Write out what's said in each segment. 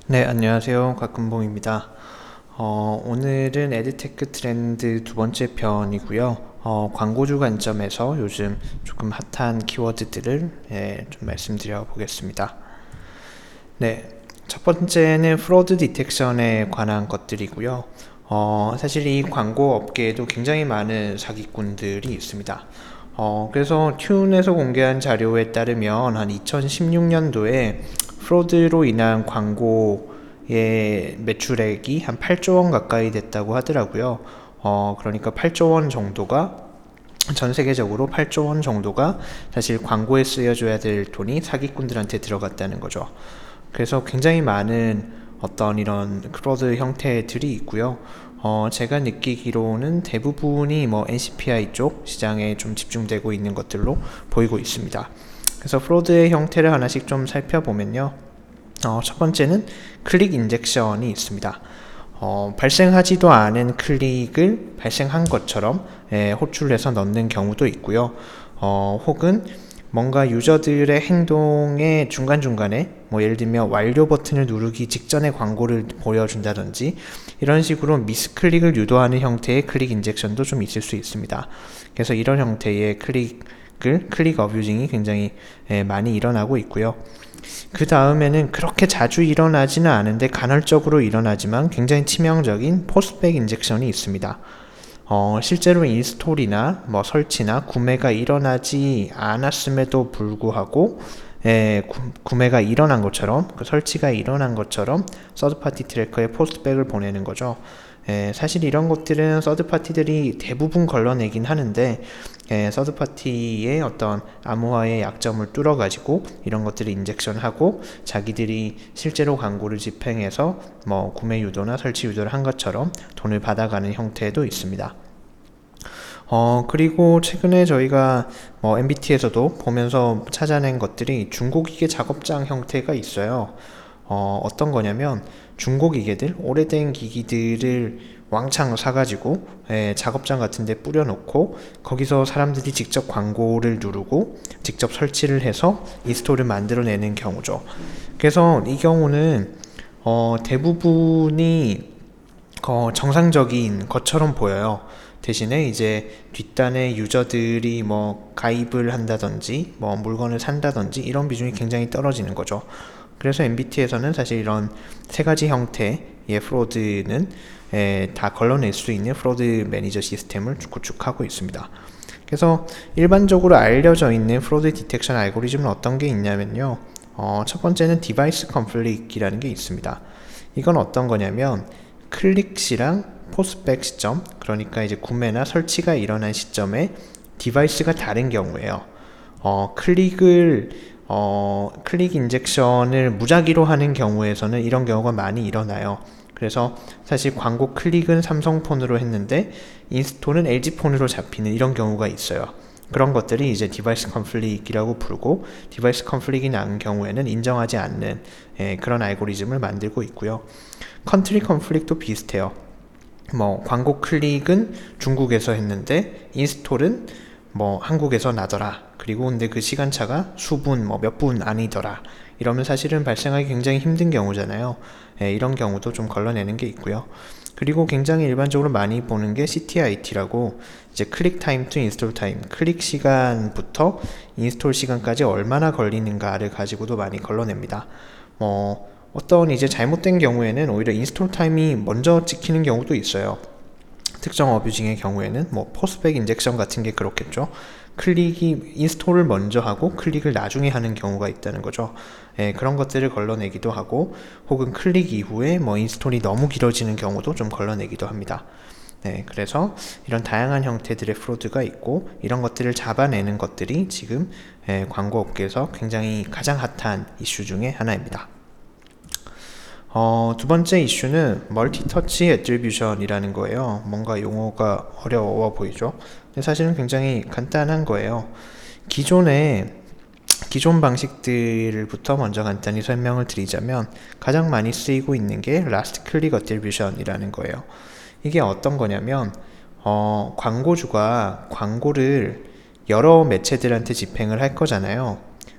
네, 안녕하세요. 곽근봉입니다. 오늘은 에드테크 트렌드 두 번째 편이고요. 광고주 관점에서 요즘 조금 핫한 키워드들을 좀 말씀드려 보겠습니다. 네, 첫 번째는 프로드 디텍션에 관한 것들이고요. 사실 이 광고 업계에도 굉장히 많은 사기꾼들이 있습니다. 그래서 튠에서 공개한 자료에 따르면 한 2016년도에 프로드로 인한 광고의 매출액이 한 8조 원 가까이 됐다고 하더라고요. 그러니까 8조 원 정도가 전 세계적으로 8조 원 정도가 사실 광고에 쓰여줘야 될 돈이 사기꾼들한테 들어갔다는 거죠. 그래서 굉장히 많은 어떤 이런 프로드 형태들이 있고요. 제가 느끼기로는 대부분이 뭐 NCPI 쪽 시장에 좀 집중되고 있는 것들로 보이고 있습니다. 그래서 프로드의 형태를 하나씩 좀 살펴보면요. 첫 번째는 클릭 인젝션이 있습니다. 발생하지도 않은 클릭을 발생한 것처럼 호출해서 넣는 경우도 있고요. 혹은 뭔가 유저들의 행동의 중간중간에 뭐 예를 들면 완료 버튼을 누르기 직전에 광고를 보여준다든지 이런 식으로 미스클릭을 유도하는 형태의 클릭 인젝션도 좀 있을 수 있습니다. 그래서 이런 형태의 클릭 어뷰징이 굉장히 많이 일어나고 있고요. 그 다음에는 그렇게 자주 일어나지는 않은데 간헐적으로 일어나지만 굉장히 치명적인 포스백 인젝션이 있습니다. 실제로 인스톨이나 뭐 설치나 구매가 일어나지 않았음에도 불구하고 구매가 일어난 것처럼 설치가 일어난 것처럼 서드파티 트래커에 포스트백을 보내는 거죠. 사실 이런 것들은 서드파티들이 대부분 걸러내긴 하는데 서드파티의 어떤 암호화의 약점을 뚫어가지고 이런 것들을 인젝션하고 자기들이 실제로 광고를 집행해서 뭐 구매 유도나 설치 유도를 한 것처럼 돈을 받아가는 형태도 있습니다. 그리고 최근에 저희가 MBT에서도 보면서 찾아낸 것들이 중고기계 작업장 형태가 있어요. 어떤 거냐면 중고기계들, 오래된 기기들을 왕창 사가지고 작업장 같은 데 뿌려놓고 거기서 사람들이 직접 광고를 누르고 직접 설치를 해서 인스톨을 만들어내는 경우죠. 그래서 이 경우는 대부분이 정상적인 것처럼 보여요. 대신에 이제 뒷단에 유저들이 뭐 가입을 한다든지 뭐 물건을 산다든지 이런 비중이 굉장히 떨어지는 거죠. 그래서 MBT에서는 사실 이런 세 가지 형태의 프로드는 다 걸러낼 수 있는 프로드 매니저 시스템을 구축하고 있습니다. 그래서 일반적으로 알려져 있는 프로드 디텍션 알고리즘은 어떤 게 있냐면요. 첫 번째는 디바이스 컨플릭이라는 게 있습니다. 이건 어떤 거냐면 클릭 시랑 포스백 시점, 그러니까 이제 구매나 설치가 일어난 시점에 디바이스가 다른 경우에요. 클릭 인젝션을 무작위로 하는 경우에서는 이런 경우가 많이 일어나요. 그래서 사실 광고 클릭은 삼성폰으로 했는데 인스톨은 LG폰으로 잡히는 이런 경우가 있어요. 그런 것들이 이제 디바이스 컨플릭이라고 부르고 디바이스 컨플릭이 난 경우에는 인정하지 않는 그런 알고리즘을 만들고 있고요. 컨트리 컨플릭도 비슷해요. 뭐 광고 클릭은 중국에서 했는데 인스톨은 뭐 한국에서 나더라. 그리고 근데 그 시간차가 수분 뭐 몇 분 아니더라. 이러면 사실은 발생하기 굉장히 힘든 경우잖아요. 이런 경우도 좀 걸러내는 게 있고요. 그리고 굉장히 일반적으로 많이 보는 게 CTIT라고 이제 클릭 타임 투 인스톨 타임, 클릭 시간부터 인스톨 시간까지 얼마나 걸리는가를 가지고도 많이 걸러냅니다. 어떤 이제 잘못된 경우에는 오히려 인스톨 타임이 먼저 찍히는 경우도 있어요. 특정 어뷰징의 경우에는 뭐 포스백 인젝션 같은 게 그렇겠죠. 클릭이 인스톨을 먼저 하고 클릭을 나중에 하는 경우가 있다는 거죠. 그런 것들을 걸러내기도 하고 혹은 클릭 이후에 뭐 인스톨이 너무 길어지는 경우도 좀 걸러내기도 합니다. 그래서 이런 다양한 형태들의 프로드가 있고 이런 것들을 잡아내는 것들이 지금 광고 업계에서 굉장히 가장 핫한 이슈 중에 하나입니다. 두 번째 이슈는 멀티터치 애트리뷰션이라는 거예요. 뭔가 용어가 어려워 보이죠? 근데 사실은 굉장히 간단한 거예요. 기존 방식들부터 먼저 간단히 설명을 드리자면 가장 많이 쓰이고 있는 게 라스트 클릭 애트리뷰션이라는 거예요. 이게 어떤 거냐면 광고주가 광고를 여러 매체들한테 집행을 할 거잖아요.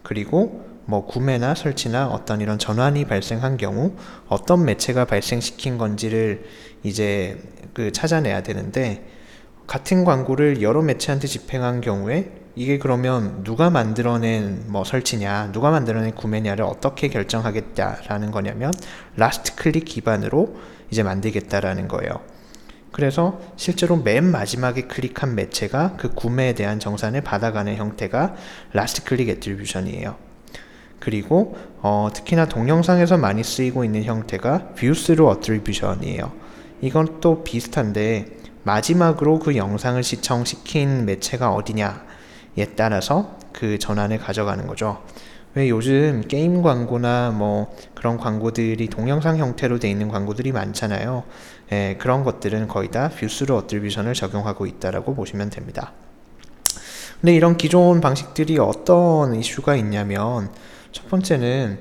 그리고 뭐 구매나 설치나 어떤 이런 전환이 발생한 경우 어떤 매체가 발생시킨 건지를 이제 찾아내야 되는데, 같은 광고를 여러 매체한테 집행한 경우에 이게 그러면 누가 만들어낸 뭐 설치냐, 누가 만들어낸 구매냐를 어떻게 결정하겠다라는 거냐면 라스트 클릭 기반으로 이제 만들겠다라는 거예요. 그래서 실제로 맨 마지막에 클릭한 매체가 그 구매에 대한 정산을 받아가는 형태가 라스트 클릭 애트리뷰션이에요. 그리고 특히나 동영상에서 많이 쓰이고 있는 형태가 뷰스루 어트리뷰션이에요. 이건 또 비슷한데, 마지막으로 그 영상을 시청시킨 매체가 어디냐에 따라서 그 전환을 가져가는 거죠. 왜 요즘 게임 광고나 뭐 그런 광고들이 동영상 형태로 돼 있는 광고들이 많잖아요. 그런 것들은 거의 다 뷰스루 어트리뷰션을 적용하고 있다라고 보시면 됩니다. 근데 이런 기존 방식들이 어떤 이슈가 있냐면, 첫 번째는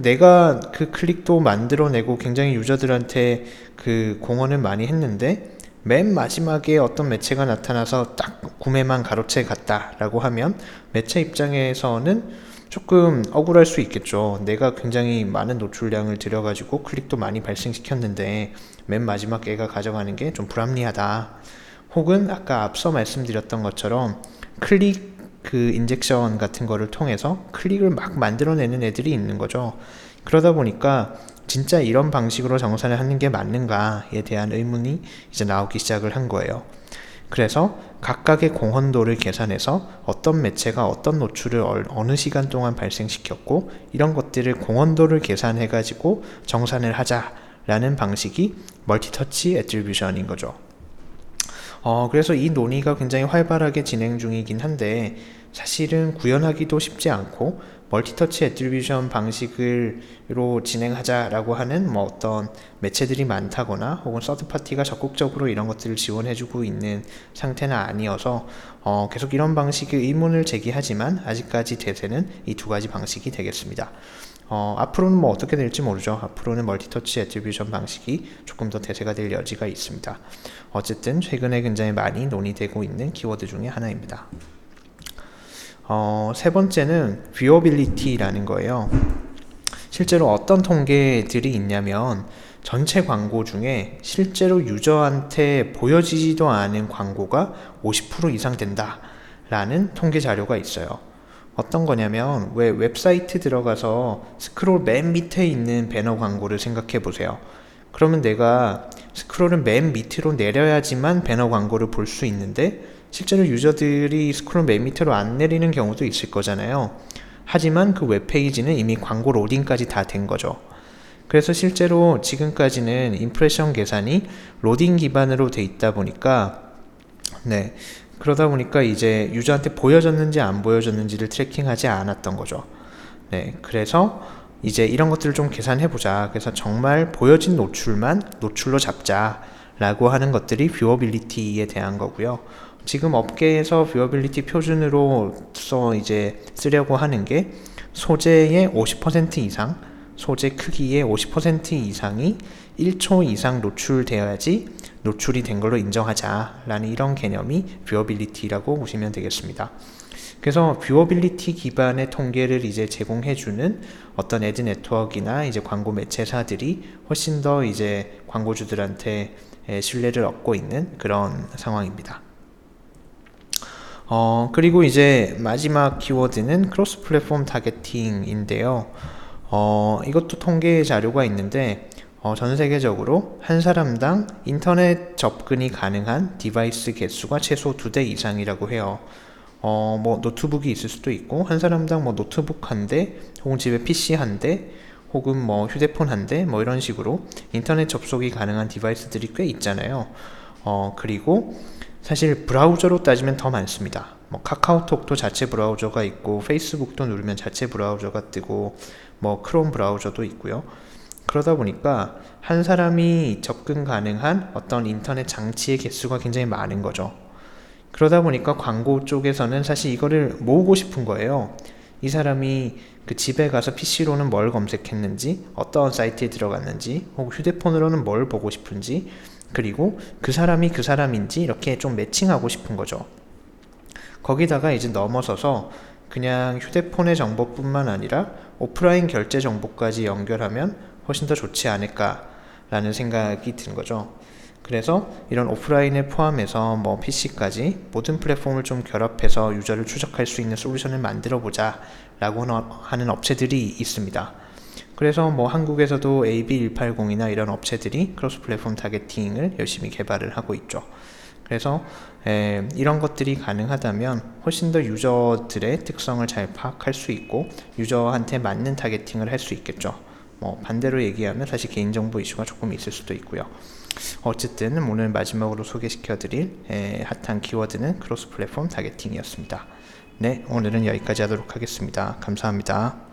내가 그 클릭도 만들어내고 굉장히 유저들한테 그 공헌을 많이 했는데 맨 마지막에 어떤 매체가 나타나서 딱 구매만 가로채 갔다라고 하면 매체 입장에서는 조금 억울할 수 있겠죠. 내가 굉장히 많은 노출량을 들여가지고 클릭도 많이 발생시켰는데 맨 마지막 애가 가져가는 게 좀 불합리하다. 혹은 아까 앞서 말씀드렸던 것처럼 클릭 인젝션 같은 거를 통해서 클릭을 막 만들어내는 애들이 있는 거죠. 그러다 보니까 진짜 이런 방식으로 정산을 하는 게 맞는가에 대한 의문이 이제 나오기 시작을 한 거예요. 그래서 각각의 공헌도를 계산해서 어떤 매체가 어떤 노출을 어느 시간 동안 발생시켰고 이런 것들을 공헌도를 계산해 가지고 정산을 하자라는 방식이 멀티터치 애트리뷰션인 거죠. 그래서 이 논의가 굉장히 활발하게 진행 중이긴 한데, 사실은 구현하기도 쉽지 않고 멀티터치 애트리뷰션 방식으로 진행하자라고 하는 뭐 어떤 매체들이 많다거나 혹은 서드파티가 적극적으로 이런 것들을 지원해주고 있는 상태는 아니어서 계속 이런 방식의 의문을 제기하지만 아직까지 대세는 이 두 가지 방식이 되겠습니다. 앞으로는 뭐 어떻게 될지 모르죠. 앞으로는 멀티터치 애트리뷰션 방식이 조금 더 대세가 될 여지가 있습니다. 어쨌든 최근에 굉장히 많이 논의되고 있는 키워드 중에 하나입니다. 세 번째는 뷰어빌리티라는 거예요. 실제로 어떤 통계들이 있냐면 전체 광고 중에 실제로 유저한테 보여지지도 않은 광고가 50% 이상 된다라는 통계 자료가 있어요. 어떤 거냐면, 왜 웹사이트 들어가서 스크롤 맨 밑에 있는 배너 광고를 생각해 보세요. 그러면 내가 스크롤을 맨 밑으로 내려야지만 배너 광고를 볼 수 있는데 실제로 유저들이 스크롤 맨 밑으로 안 내리는 경우도 있을 거잖아요. 하지만 그 웹페이지는 이미 광고 로딩까지 다 된 거죠. 그래서 실제로 지금까지는 임프레션 계산이 로딩 기반으로 돼 있다 보니까 그러다 보니까 이제 유저한테 보여졌는지 안 보여졌는지를 트래킹하지 않았던 거죠. 그래서 이제 이런 것들을 좀 계산해보자. 그래서 정말 보여진 노출만 노출로 잡자라고 하는 것들이 뷰어빌리티에 대한 거고요. 지금 업계에서 뷰어빌리티 표준으로서 이제 쓰려고 하는 게 소재의 50% 이상, 소재 크기의 50% 이상이 1초 이상 노출되어야지 노출이 된 걸로 인정하자라는 이런 개념이 뷰어빌리티라고 보시면 되겠습니다. 그래서 뷰어빌리티 기반의 통계를 이제 제공해주는 어떤 애드 네트워크나 이제 광고 매체사들이 훨씬 더 이제 광고주들한테 신뢰를 얻고 있는 그런 상황입니다. 그리고 이제 마지막 키워드는 크로스 플랫폼 타겟팅인데요. 이것도 통계 자료가 있는데 전 세계적으로 한 사람당 인터넷 접근이 가능한 디바이스 개수가 최소 2대 이상이라고 해요. 뭐 노트북이 있을 수도 있고 한 사람당 뭐 노트북 한 대, 혹은 집에 PC 한 대, 혹은 뭐 휴대폰 한 대, 뭐 이런 식으로 인터넷 접속이 가능한 디바이스들이 꽤 있잖아요. 그리고 사실 브라우저로 따지면 더 많습니다. 뭐 카카오톡도 자체 브라우저가 있고, 페이스북도 누르면 자체 브라우저가 뜨고, 뭐 크롬 브라우저도 있고요. 그러다 보니까 한 사람이 접근 가능한 어떤 인터넷 장치의 개수가 굉장히 많은 거죠. 그러다 보니까 광고 쪽에서는 사실 이거를 모으고 싶은 거예요. 이 사람이 그 집에 가서 PC로는 뭘 검색했는지, 어떤 사이트에 들어갔는지, 혹은 휴대폰으로는 뭘 보고 싶은지, 그리고 그 사람이 그 사람인지 이렇게 좀 매칭하고 싶은 거죠. 거기다가 이제 넘어서서 그냥 휴대폰의 정보뿐만 아니라 오프라인 결제 정보까지 연결하면 훨씬 더 좋지 않을까라는 생각이 드는 거죠. 그래서 이런 오프라인을 포함해서 뭐 PC까지 모든 플랫폼을 좀 결합해서 유저를 추적할 수 있는 솔루션을 만들어 보자 라고 하는 업체들이 있습니다. 그래서 뭐 한국에서도 AB180이나 이런 업체들이 크로스 플랫폼 타겟팅을 열심히 개발을 하고 있죠. 그래서 이런 것들이 가능하다면 훨씬 더 유저들의 특성을 잘 파악할 수 있고 유저한테 맞는 타겟팅을 할 수 있겠죠. 뭐 반대로 얘기하면 사실 개인정보 이슈가 조금 있을 수도 있고요. 어쨌든 오늘 마지막으로 소개시켜드릴 핫한 키워드는 크로스 플랫폼 타겟팅이었습니다. 네, 오늘은 여기까지 하도록 하겠습니다. 감사합니다.